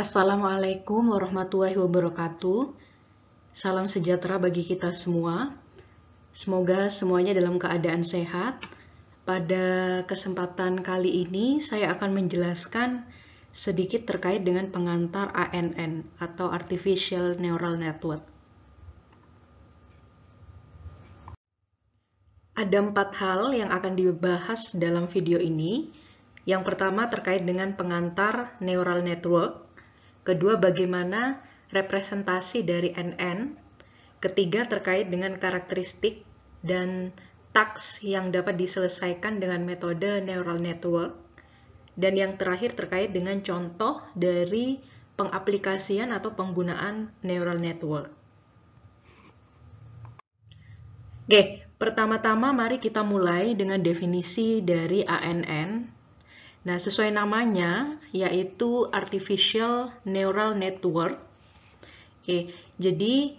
Assalamualaikum warahmatullahi wabarakatuh. Salam sejahtera bagi kita semua. Semoga semuanya dalam keadaan sehat. Pada kesempatan kali ini saya akan menjelaskan sedikit terkait dengan pengantar ANN atau Artificial Neural Network. Ada 4 hal yang akan dibahas dalam video ini. Yang pertama terkait dengan pengantar neural network. Kedua, bagaimana representasi dari NN. Ketiga, terkait dengan karakteristik dan task yang dapat diselesaikan dengan metode neural network. Dan yang terakhir terkait dengan contoh dari pengaplikasian atau penggunaan neural network. Oke, pertama-tama mari kita mulai dengan definisi dari ANN. Nah, sesuai namanya, yaitu Artificial Neural Network. Oke, jadi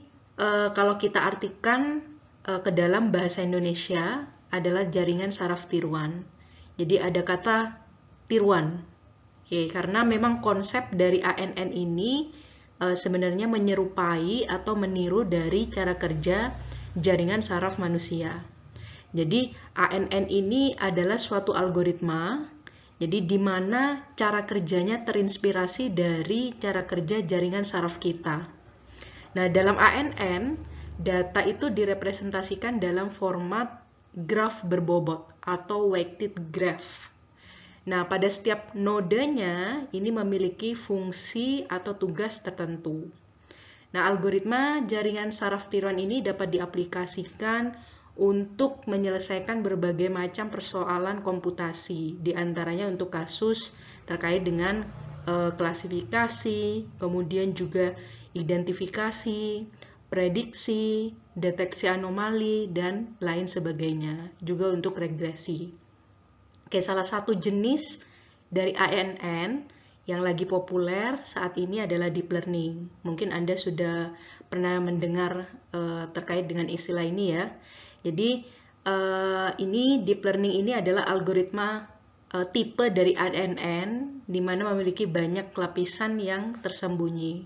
kalau kita artikan ke dalam bahasa Indonesia adalah jaringan saraf tiruan. Jadi ada kata tiruan. Oke, karena memang konsep dari ANN ini sebenarnya menyerupai atau meniru dari cara kerja jaringan saraf manusia. Jadi ANN ini adalah suatu algoritma. Jadi di mana cara kerjanya terinspirasi dari cara kerja jaringan saraf kita. Nah, dalam ANN, data itu direpresentasikan dalam format graf berbobot atau weighted graph. Nah, pada setiap nodenya ini memiliki fungsi atau tugas tertentu. Nah, algoritma jaringan saraf tiruan ini dapat diaplikasikan untuk menyelesaikan berbagai macam persoalan komputasi, diantaranya untuk kasus terkait dengan klasifikasi, kemudian juga identifikasi, prediksi, deteksi anomali, dan lain sebagainya, juga untuk regresi. Oke, salah satu jenis dari ANN yang lagi populer saat ini adalah deep learning. Mungkin Anda sudah pernah mendengar terkait dengan istilah ini ya. Jadi ini deep learning ini adalah algoritma tipe dari ANN di mana memiliki banyak lapisan yang tersembunyi.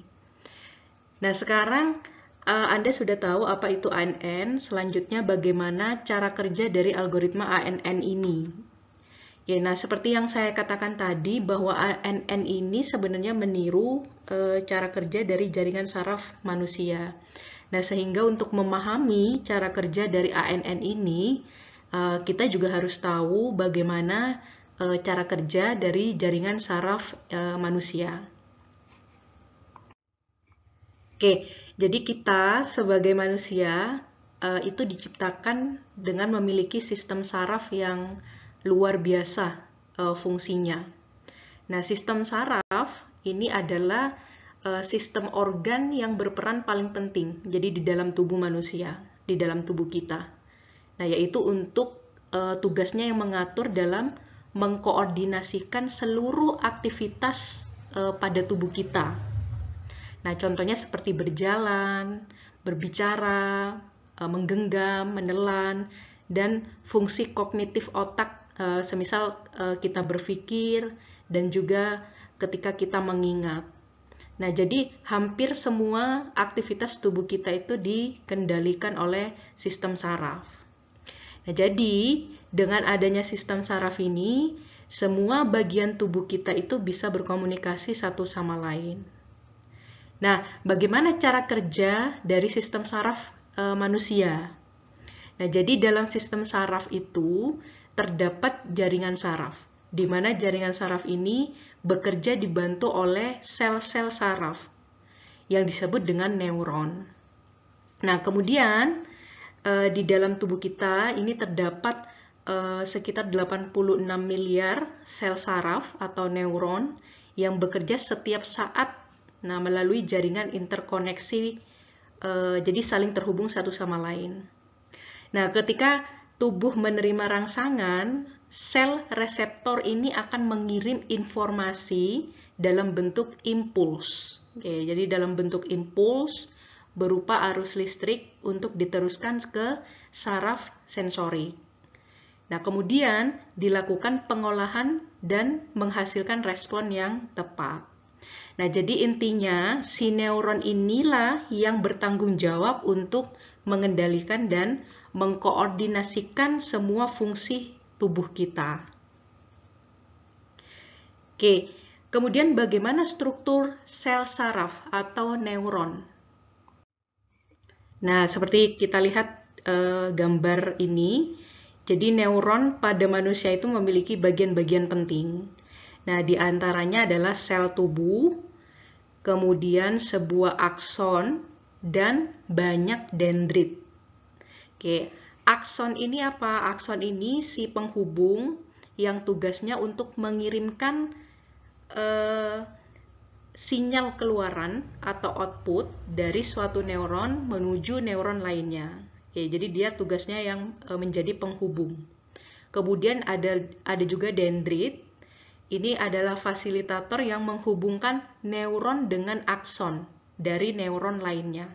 Nah, sekarang Anda sudah tahu apa itu ANN, selanjutnya bagaimana cara kerja dari algoritma ANN ini. Ya, nah seperti yang saya katakan tadi bahwa ANN ini sebenarnya meniru cara kerja dari jaringan saraf manusia. Nah, sehingga untuk memahami cara kerja dari ANN ini, kita juga harus tahu bagaimana cara kerja dari jaringan saraf manusia. Oke, jadi kita sebagai manusia itu diciptakan dengan memiliki sistem saraf yang luar biasa fungsinya. Nah, sistem saraf ini adalah sistem organ yang berperan paling penting. Jadi di dalam tubuh manusia, di dalam tubuh kita. Nah, yaitu untuk tugasnya yang mengatur dalam mengkoordinasikan seluruh aktivitas pada tubuh kita. Nah, contohnya seperti berjalan, berbicara, menggenggam, menelan, dan fungsi kognitif otak, semisal kita berpikir, dan juga ketika kita mengingat. Nah, jadi hampir semua aktivitas tubuh kita itu dikendalikan oleh sistem saraf. Nah, jadi dengan adanya sistem saraf ini, semua bagian tubuh kita itu bisa berkomunikasi satu sama lain. Nah, bagaimana cara kerja dari sistem saraf manusia? Nah, jadi dalam sistem saraf itu terdapat jaringan saraf, di mana jaringan saraf ini bekerja dibantu oleh sel-sel saraf yang disebut dengan neuron. Nah, kemudian di dalam tubuh kita ini terdapat sekitar 86 miliar sel saraf atau neuron yang bekerja setiap saat melalui jaringan interkoneksi, jadi saling terhubung satu sama lain. Nah, ketika tubuh menerima rangsangan, sel reseptor ini akan mengirim informasi dalam bentuk impuls. Oke, jadi dalam bentuk impuls berupa arus listrik untuk diteruskan ke saraf sensorik. Nah, kemudian dilakukan pengolahan dan menghasilkan respon yang tepat. Nah, jadi intinya si neuron inilah yang bertanggung jawab untuk mengendalikan dan mengkoordinasikan semua fungsi tubuh kita. Oke, kemudian bagaimana struktur sel saraf atau neuron? Nah, seperti kita lihat gambar ini, jadi neuron pada manusia itu memiliki bagian-bagian penting. Nah, di antaranya adalah sel tubuh, kemudian sebuah akson, dan banyak dendrit. Oke, akson ini apa? Akson ini si penghubung yang tugasnya untuk mengirimkan sinyal keluaran atau output dari suatu neuron menuju neuron lainnya. Ya, jadi dia tugasnya yang menjadi penghubung. Kemudian ada juga dendrit. Ini adalah fasilitator yang menghubungkan neuron dengan akson dari neuron lainnya.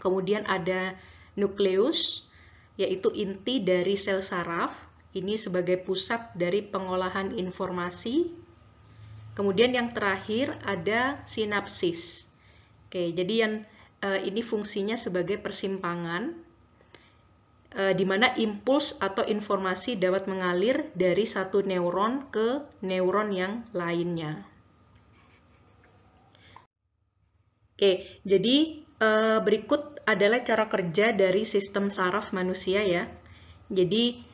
Kemudian ada nukleus, yaitu inti dari sel saraf. Ini sebagai pusat dari pengolahan informasi. Kemudian yang terakhir ada sinapsis. Oke, jadi ini fungsinya sebagai persimpangan di mana impuls atau informasi dapat mengalir dari satu neuron ke neuron yang lainnya. Oke, jadi berikut adalah cara kerja dari sistem saraf manusia ya. Jadi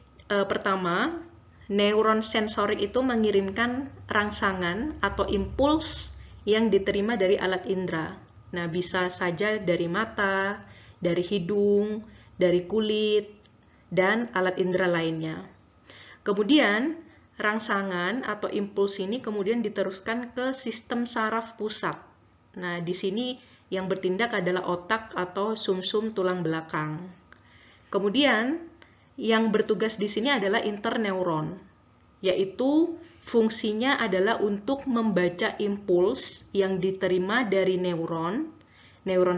pertama, neuron sensorik itu mengirimkan rangsangan atau impuls yang diterima dari alat indera. Nah, bisa saja dari mata, dari hidung, dari kulit, dan alat indera lainnya. Kemudian, rangsangan atau impuls ini kemudian diteruskan ke sistem saraf pusat. Nah, di sini yang bertindak adalah otak atau sumsum tulang belakang. Kemudian, yang bertugas di sini adalah interneuron, yaitu fungsinya adalah untuk membaca impuls yang diterima dari neuron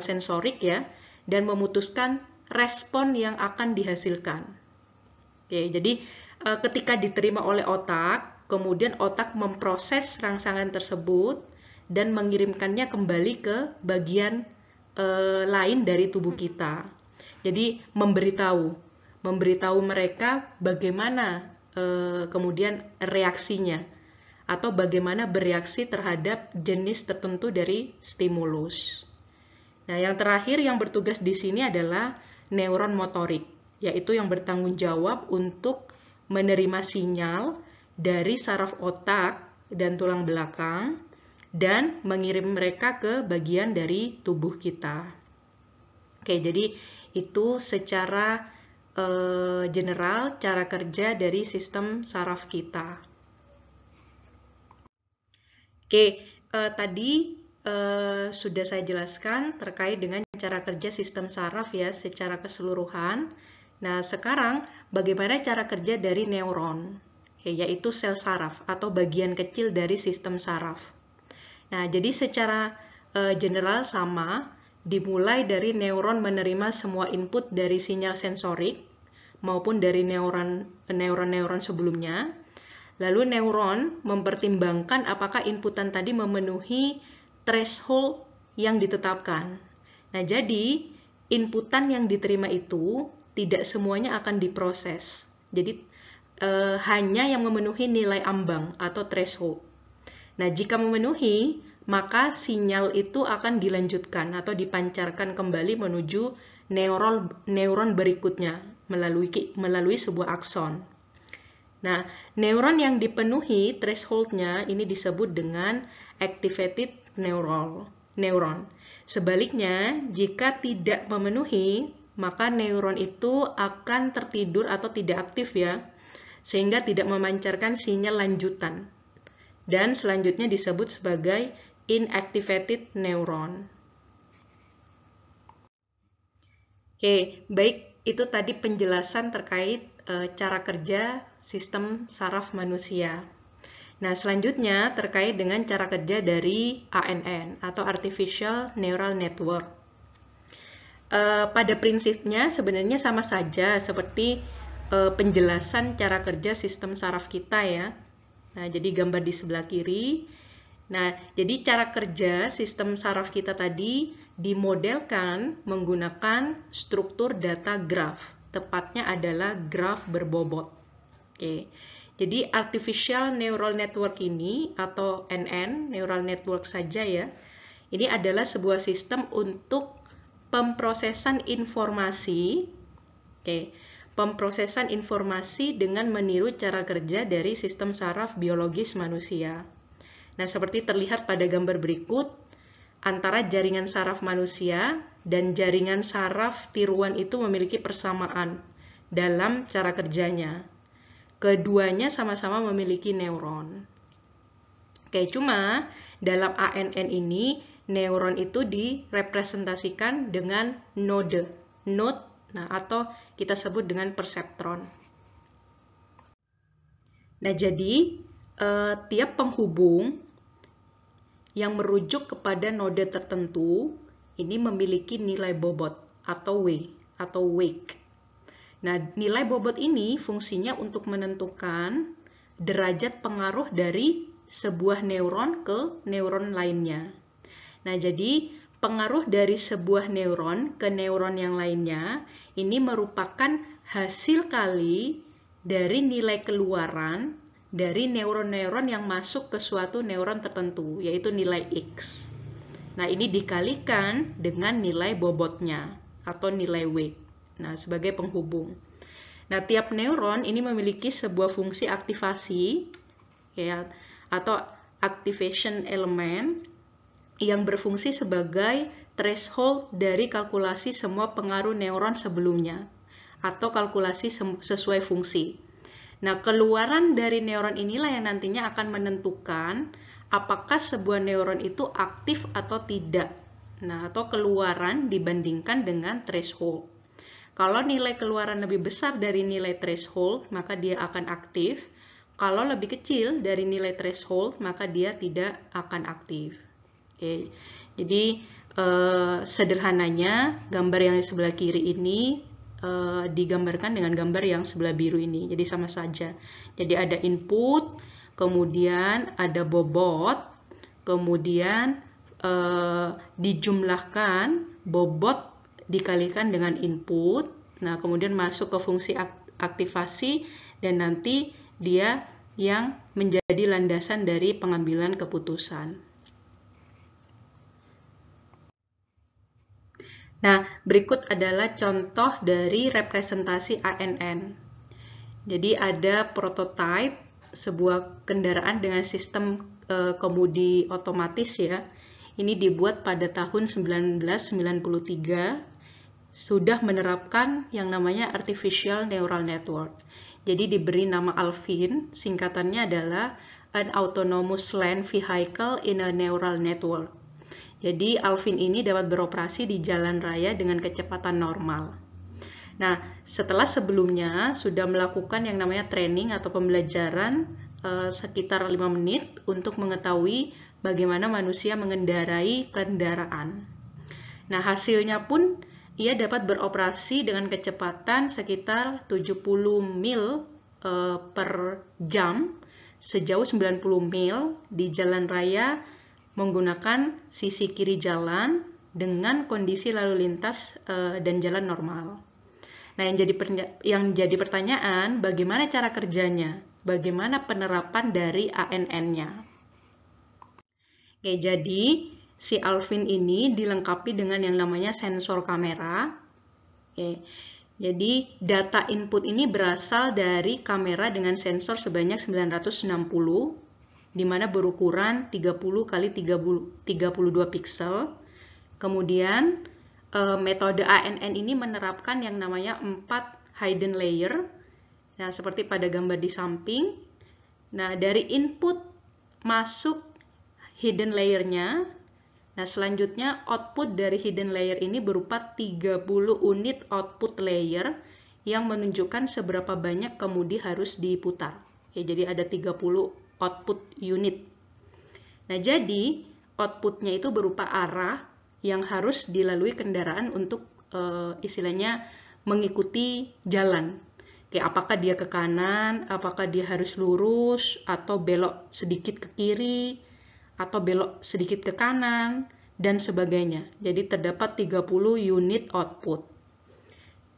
sensorik ya, dan memutuskan respon yang akan dihasilkan. Oke, jadi ketika diterima oleh otak, kemudian otak memproses rangsangan tersebut dan mengirimkannya kembali ke bagian lain dari tubuh kita. Jadi memberitahu mereka bagaimana kemudian reaksinya atau bagaimana bereaksi terhadap jenis tertentu dari stimulus. Nah, yang terakhir yang bertugas di sini adalah neuron motorik, yaitu yang bertanggung jawab untuk menerima sinyal dari saraf otak dan tulang belakang dan mengirim mereka ke bagian dari tubuh kita. Oke, jadi itu secara general cara kerja dari sistem saraf kita. Oke, tadi sudah saya jelaskan terkait dengan cara kerja sistem saraf ya secara keseluruhan. Nah, sekarang bagaimana cara kerja dari neuron, yaitu sel saraf atau bagian kecil dari sistem saraf. Nah, jadi secara general sama, dimulai dari neuron menerima semua input dari sinyal sensorik maupun dari neuron sebelumnya. Lalu neuron mempertimbangkan apakah inputan tadi memenuhi threshold yang ditetapkan. Nah, jadi inputan yang diterima itu tidak semuanya akan diproses. Jadi hanya yang memenuhi nilai ambang atau threshold. Nah, jika memenuhi, maka sinyal itu akan dilanjutkan atau dipancarkan kembali menuju neuron berikutnya melalui sebuah akson. Nah, neuron yang dipenuhi threshold-nya ini disebut dengan activated neuron. Sebaliknya, jika tidak memenuhi, maka neuron itu akan tertidur atau tidak aktif ya, sehingga tidak memancarkan sinyal lanjutan. Dan selanjutnya disebut sebagai inactivated neuron. Oke, baik, itu tadi penjelasan terkait cara kerja sistem saraf manusia. Nah, selanjutnya terkait dengan cara kerja dari ANN atau Artificial Neural Network. Pada prinsipnya sebenarnya sama saja seperti penjelasan cara kerja sistem saraf kita ya. Nah, jadi gambar di sebelah kiri. Nah, jadi cara kerja sistem saraf kita tadi dimodelkan menggunakan struktur data graph. Tepatnya adalah graf berbobot. Oke. Jadi artificial neural network ini atau NN, neural network saja ya. Ini adalah sebuah sistem untuk pemrosesan informasi. Oke. Pemrosesan informasi dengan meniru cara kerja dari sistem saraf biologis manusia. Nah, seperti terlihat pada gambar berikut, antara jaringan saraf manusia dan jaringan saraf tiruan itu memiliki persamaan dalam cara kerjanya. Keduanya sama-sama memiliki neuron. Oke, cuma dalam ANN ini, neuron itu direpresentasikan dengan node, nah, atau kita sebut dengan perseptron. Nah, jadi tiap penghubung yang merujuk kepada node tertentu ini memiliki nilai bobot atau W atau wake. Nah, nilai bobot ini fungsinya untuk menentukan derajat pengaruh dari sebuah neuron ke neuron lainnya. Nah, jadi pengaruh dari sebuah neuron ke neuron yang lainnya ini merupakan hasil kali dari nilai keluaran dari neuron-neuron yang masuk ke suatu neuron tertentu, yaitu nilai X. Nah, ini dikalikan dengan nilai bobotnya atau nilai wake. Nah, sebagai penghubung. Nah, tiap neuron ini memiliki sebuah fungsi aktivasi ya, atau activation element yang berfungsi sebagai threshold dari kalkulasi semua pengaruh neuron sebelumnya atau kalkulasi sesuai fungsi. Nah, keluaran dari neuron inilah yang nantinya akan menentukan apakah sebuah neuron itu aktif atau tidak. Nah, atau keluaran dibandingkan dengan threshold. Kalau nilai keluaran lebih besar dari nilai threshold, maka dia akan aktif. Kalau lebih kecil dari nilai threshold, maka dia tidak akan aktif. Oke, jadi sederhananya gambar yang di sebelah kiri ini digambarkan dengan gambar yang sebelah biru ini, jadi sama saja. Jadi ada input, kemudian ada bobot, kemudian dijumlahkan bobot dikalikan dengan input, nah kemudian masuk ke fungsi aktivasi dan nanti dia yang menjadi landasan dari pengambilan keputusan. Nah, berikut adalah contoh dari representasi ANN. Jadi ada prototipe sebuah kendaraan dengan sistem kemudi otomatis ya. Ini dibuat pada tahun 1993, sudah menerapkan yang namanya Artificial Neural Network. Jadi diberi nama Alvin, singkatannya adalah An Autonomous Land Vehicle in a Neural Network. Jadi Alvin ini dapat beroperasi di jalan raya dengan kecepatan normal. Nah, setelah sebelumnya sudah melakukan yang namanya training atau pembelajaran sekitar 5 menit untuk mengetahui bagaimana manusia mengendarai kendaraan. Nah, hasilnya pun ia dapat beroperasi dengan kecepatan sekitar 70 mil per jam sejauh 90 mil di jalan raya menggunakan sisi kiri jalan dengan kondisi lalu lintas dan jalan normal. Nah, yang jadi pertanyaan, bagaimana cara kerjanya? Bagaimana penerapan dari ANN-nya? Oke, jadi si Alvin ini dilengkapi dengan yang namanya sensor kamera. Oke, jadi data input ini berasal dari kamera dengan sensor sebanyak 960, di mana berukuran 30 x 32 piksel. Kemudian metode ANN ini menerapkan yang namanya 4 hidden layer. Nah, seperti pada gambar di samping. Nah, dari input masuk hidden layer-nya. Nah, selanjutnya output dari hidden layer ini berupa 30 unit output layer yang menunjukkan seberapa banyak kemudi harus diputar. Ya, jadi ada 30 output unit. Nah, jadi outputnya itu berupa arah yang harus dilalui kendaraan untuk istilahnya mengikuti jalan. Kayak apakah dia ke kanan, apakah dia harus lurus, atau belok sedikit ke kiri, atau belok sedikit ke kanan, dan sebagainya. Jadi terdapat 30 unit output.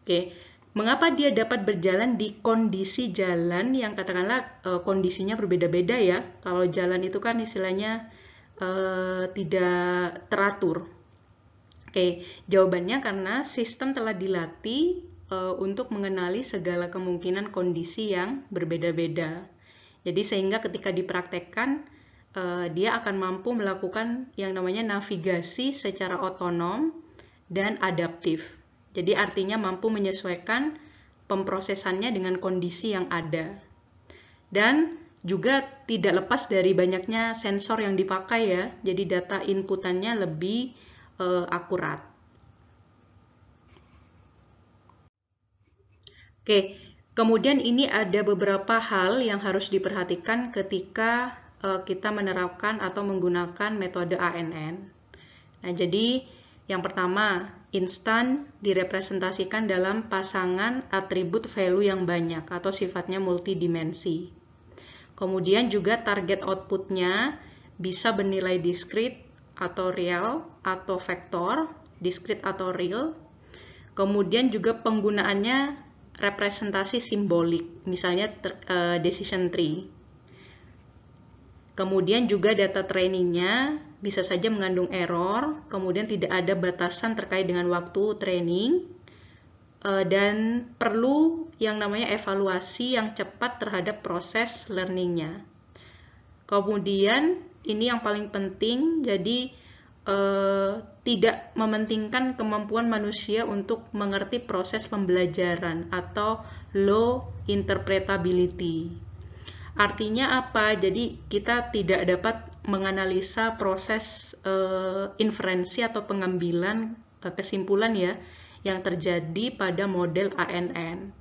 Oke, mengapa dia dapat berjalan di kondisi jalan yang katakanlah kondisinya berbeda-beda ya? Kalau jalan itu kan istilahnya tidak teratur. Oke, jawabannya karena sistem telah dilatih untuk mengenali segala kemungkinan kondisi yang berbeda-beda. Jadi sehingga ketika dipraktekkan, dia akan mampu melakukan yang namanya navigasi secara otonom dan adaptif. Jadi artinya mampu menyesuaikan pemrosesannya dengan kondisi yang ada. Dan juga tidak lepas dari banyaknya sensor yang dipakai ya, jadi data inputannya lebih akurat. Oke, kemudian ini ada beberapa hal yang harus diperhatikan ketika kita menerapkan atau menggunakan metode ANN. Nah, jadi yang pertama, instan direpresentasikan dalam pasangan atribut value yang banyak atau sifatnya multidimensi. Kemudian juga target outputnya bisa bernilai discrete atau real atau vektor, discrete atau real. Kemudian juga penggunaannya representasi simbolik, misalnya decision tree. Kemudian juga data trainingnya bisa saja mengandung error, kemudian tidak ada batasan terkait dengan waktu training, dan perlu yang namanya evaluasi yang cepat terhadap proses learningnya. Kemudian ini yang paling penting, jadi tidak mementingkan kemampuan manusia untuk mengerti proses pembelajaran atau low interpretability. Artinya apa? Jadi kita tidak dapat menganalisa proses inferensi atau pengambilan kesimpulan ya yang terjadi pada model ANN.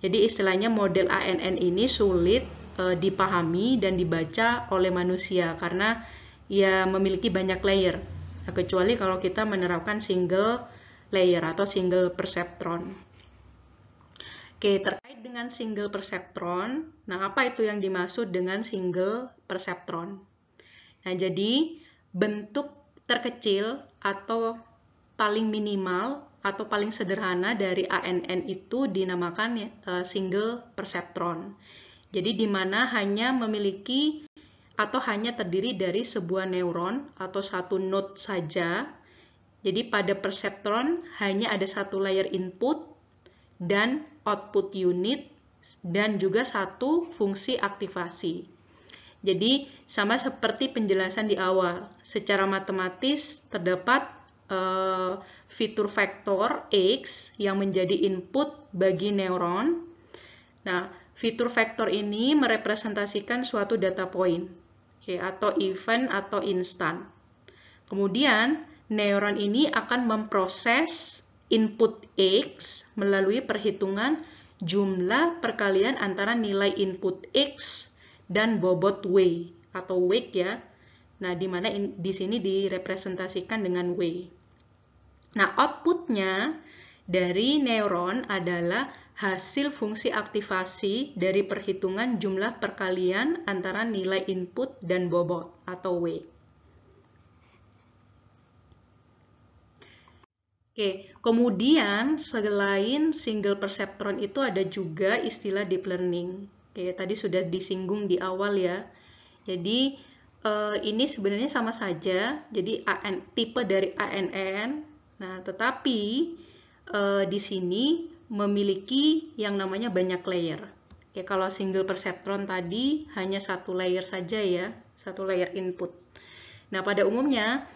Jadi istilahnya model ANN ini sulit dipahami dan dibaca oleh manusia karena ia memiliki banyak layer. Nah, kecuali kalau kita menerapkan single layer atau single perceptron. Oke, terkait dengan single perceptron, nah apa itu yang dimaksud dengan single perceptron? Nah, jadi bentuk terkecil atau paling minimal atau paling sederhana dari ANN itu dinamakan single perceptron. Jadi di mana hanya memiliki atau hanya terdiri dari sebuah neuron atau satu node saja. Jadi pada perceptron hanya ada satu layer input dan output unit dan juga satu fungsi aktivasi. Jadi sama seperti penjelasan di awal, secara matematis terdapat fitur vektor X yang menjadi input bagi neuron. Nah, fitur vektor ini merepresentasikan suatu data point, atau event atau instan. Kemudian neuron ini akan memproses input X melalui perhitungan jumlah perkalian antara nilai input X dan bobot W atau weight ya. Nah, di mana di sini direpresentasikan dengan W. Nah, outputnya dari neuron adalah hasil fungsi aktivasi dari perhitungan jumlah perkalian antara nilai input dan bobot atau W. Oke, kemudian selain single perceptron itu ada juga istilah deep learning. Oke, tadi sudah disinggung di awal ya. Jadi ini sebenarnya sama saja. Jadi tipe dari ANN. Nah, tetapi di sini memiliki yang namanya banyak layer. Oke, kalau single perceptron tadi hanya satu layer saja ya, satu layer input. Nah, pada umumnya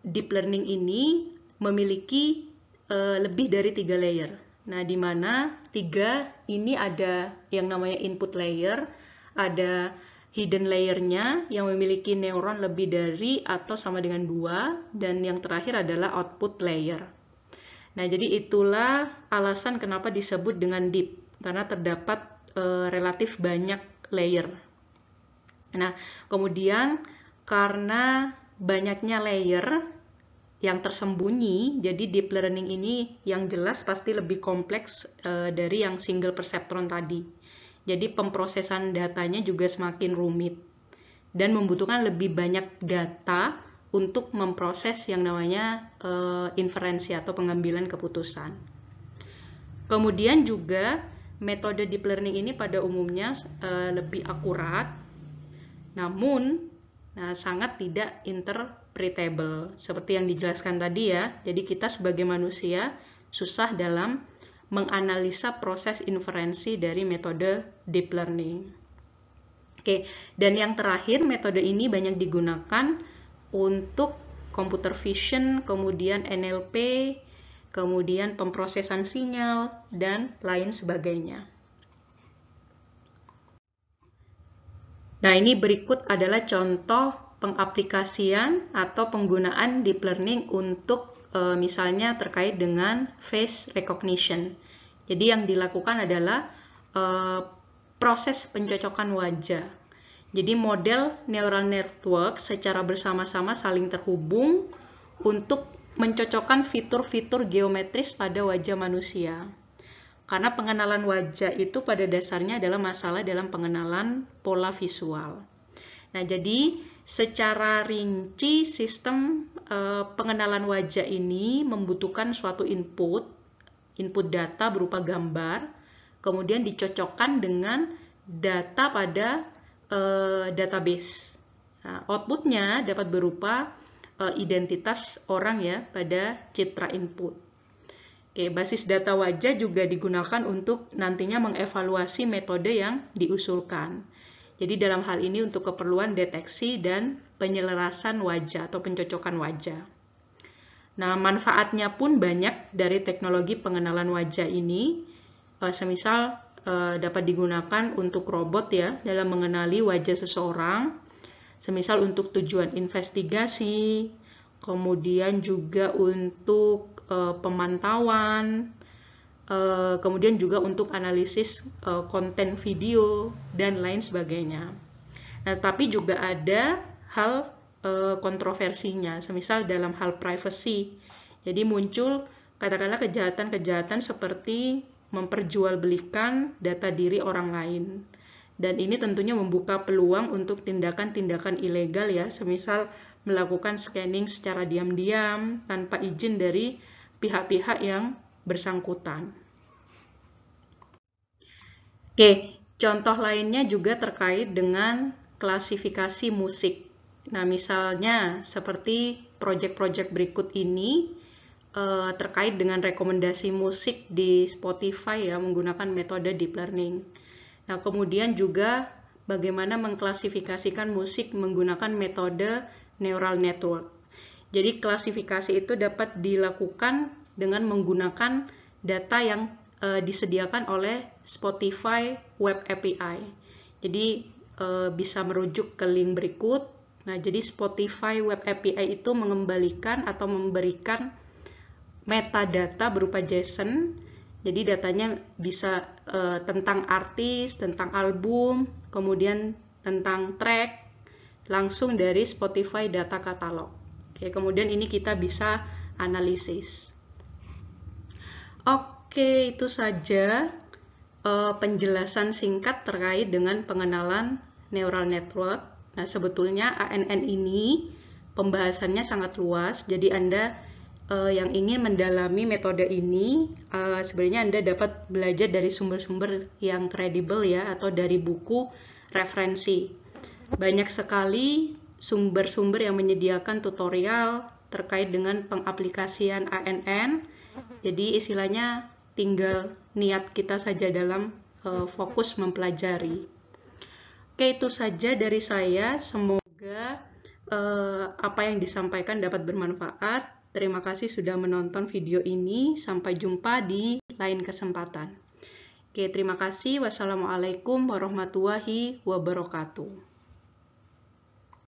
deep learning ini memiliki lebih dari 3 layer. Nah, di mana 3 ini ada yang namanya input layer, ada hidden layernya yang memiliki neuron lebih dari atau sama dengan 2, dan yang terakhir adalah output layer. Nah, jadi itulah alasan kenapa disebut dengan deep, karena terdapat relatif banyak layer. Nah, kemudian karena banyaknya layer yang tersembunyi, jadi deep learning ini yang jelas pasti lebih kompleks dari yang single perceptron tadi. Jadi pemrosesan datanya juga semakin rumit. dan membutuhkan lebih banyak data untuk memproses yang namanya inferensi atau pengambilan keputusan. Kemudian juga metode deep learning ini pada umumnya lebih akurat, namun sangat tidak interpretable seperti yang dijelaskan tadi ya. Jadi kita sebagai manusia susah dalam menganalisa proses inferensi dari metode deep learning. Oke, dan yang terakhir, metode ini banyak digunakan untuk computer vision, kemudian NLP, kemudian pemrosesan sinyal, dan lain sebagainya. Nah, ini berikut adalah contoh pengaplikasian atau penggunaan deep learning untuk misalnya terkait dengan face recognition. Jadi yang dilakukan adalah proses pencocokan wajah. Jadi model neural network secara bersama-sama saling terhubung untuk mencocokkan fitur-fitur geometris pada wajah manusia. Karena pengenalan wajah itu pada dasarnya adalah masalah dalam pengenalan pola visual. Nah, jadi secara rinci sistem pengenalan wajah ini membutuhkan suatu input data berupa gambar, kemudian dicocokkan dengan data pada database. Nah, outputnya dapat berupa identitas orang ya pada citra input. Oke, basis data wajah juga digunakan untuk nantinya mengevaluasi metode yang diusulkan. Jadi dalam hal ini untuk keperluan deteksi dan penyelarasan wajah atau pencocokan wajah. Nah, manfaatnya pun banyak dari teknologi pengenalan wajah ini. Semisal dapat digunakan untuk robot ya dalam mengenali wajah seseorang. Semisal untuk tujuan investigasi, kemudian juga untuk pemantauan, kemudian juga untuk analisis konten video dan lain sebagainya. Nah, tapi juga ada hal kontroversinya, semisal dalam hal privacy. Jadi muncul katakanlah kejahatan-kejahatan seperti memperjualbelikan data diri orang lain. Dan ini tentunya membuka peluang untuk tindakan-tindakan ilegal ya, semisal melakukan scanning secara diam-diam tanpa izin dari pihak-pihak yang bersangkutan. Oke, contoh lainnya juga terkait dengan klasifikasi musik. Nah, misalnya seperti proyek-proyek berikut ini terkait dengan rekomendasi musik di Spotify ya menggunakan metode deep learning. Nah, kemudian juga bagaimana mengklasifikasikan musik menggunakan metode neural network. Jadi klasifikasi itu dapat dilakukan dengan menggunakan data yang disediakan oleh Spotify Web API. Jadi bisa merujuk ke link berikut. Nah, jadi Spotify Web API itu mengembalikan atau memberikan metadata berupa JSON. Jadi datanya bisa tentang artis, tentang album, kemudian tentang track, langsung dari Spotify data katalog. Oke, kemudian ini kita bisa analisis. Oke, itu saja penjelasan singkat terkait dengan pengenalan neural network. Nah, sebetulnya ANN ini pembahasannya sangat luas, jadi Anda yang ingin mendalami metode ini, sebenarnya Anda dapat belajar dari sumber-sumber yang kredibel ya, atau dari buku referensi. Banyak sekali sumber-sumber yang menyediakan tutorial terkait dengan pengaplikasian ANN. Jadi istilahnya tinggal niat kita saja dalam fokus mempelajari. Oke, itu saja dari saya. Semoga apa yang disampaikan dapat bermanfaat. Terima kasih sudah menonton video ini. Sampai jumpa di lain kesempatan. Oke, terima kasih. Wassalamualaikum warahmatullahi wabarakatuh.